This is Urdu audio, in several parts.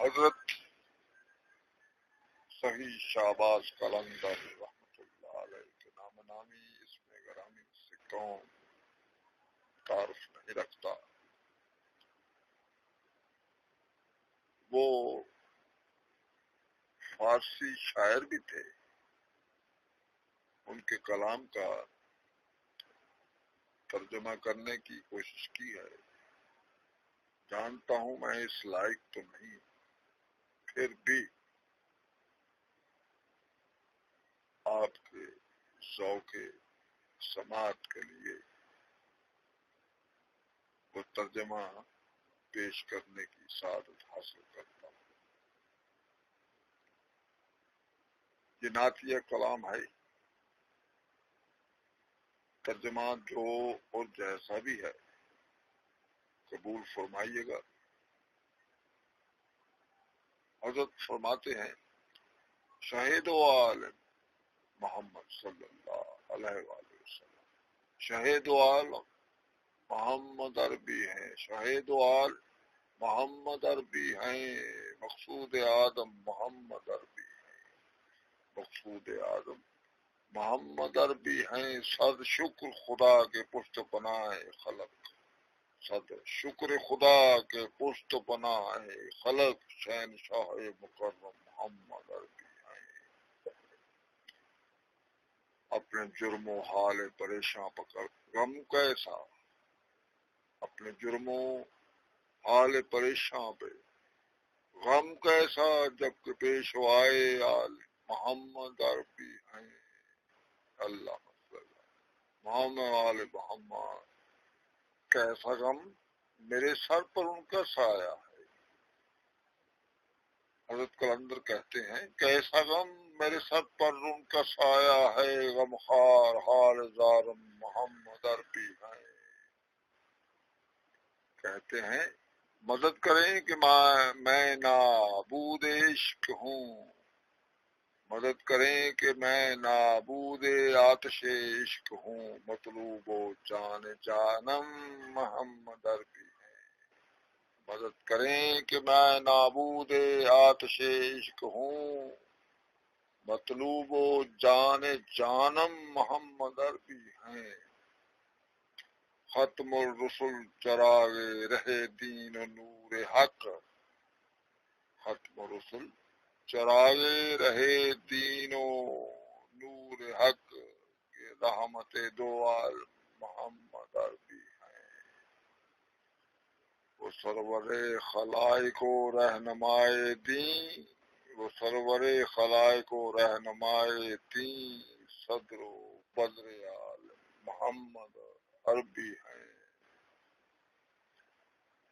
حضرت صحیح شہباز قلندر رحمۃ اللہ علیہ کے نام نامی اس میں گرامی سے کون تعارف نہیں رکھتا. وہ فارسی شاعر بھی تھے. ان کے کلام کا ترجمہ کرنے کی کوشش کی ہے. جانتا ہوں میں اس لائق تو نہیں، پھر بھی آپ کے ذوق سماعت کے لیے وہ ترجمہ پیش کرنے کی سعادت حاصل کرتا ہوں. یہ نعتیہ کلام ہے. ترجمہ جو اور جیسا بھی ہے قبول فرمائیے گا. حضرت فرماتے ہیں شہید و عالم محمد صلی اللہ علیہ وآلہ وسلم. شہید و عالم محمد عربی ہیں، شہید و عالم محمد عربی ہیں، مقصود آدم محمد عربی ہیں، مقصود آدم محمد عربی ہیں. صد شکر خدا کے پشت پناہ خلق، صد شکر خدا کے پشت پناہ خلق، شہنشاہ مکرم محمد عربی ہیں. اپنے جرم و حال پریشاں پکڑ غم کیسا، اپنے جرم و حال پریشاں پہ غم کیسا، جب کہ پیش آئے آل محمد عربی ہیں. اللہ محمد آل محمد. کیسا غم میرے سر پر ان کا سایہ ہے. حضرت کلندر کہتے ہیں کیسا غم میرے سر پر ان کا سایہ ہے، غم خار حال زارم محمد عربی ہیں. کہتے ہیں مدد کریں کہ میں نابود عشق ہوں، مدد کریں کہ میں نابود آتش عشق ہوں، مطلوب و جان جانم محمد عربی ہیں. مدد کریں کہ میں نابود آتش عشق ہوں، مطلوب و جان جانم محمد عربی ہیں. ختم الرسل چراغ رہے دین و نور حق، ختم الرسل چراغ رہے دین و نور حق، یہ رحمت دو عالم محمد عربی ہیں. وہ سرور خلائق و رہنمائے دین، وہ سرور خلائق و رہنمائے دین، صدر و بدر عالم محمد عربی ہیں.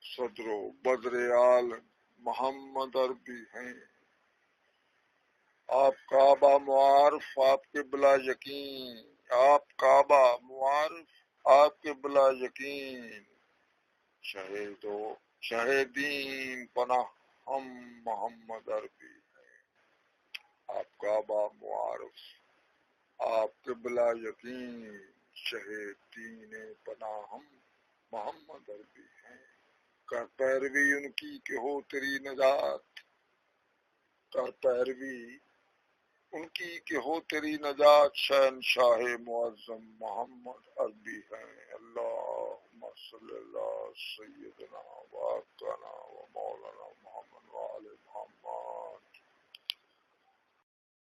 صدر و بدر عالم محمد عربی ہیں. آپ کعبہ معارف آپ کے بلا یقین، آپ کعبہ معارف آپ کے بلا یقین، شہید و شہیدین پناہ ہم محمد عربی ہیں. آپ کعبہ معارف آپ کے بلا یقین، شہیدین پناہ ہم محمد عربی ہیں. کر پیروی ان کی کہ ہو تیری نجات، کر پیروی ان کی کہ ہو تیری نجات، شہنشاہ معظم محمد عربی ہیں. اللہم صلی اللہ سیدنا و آقانا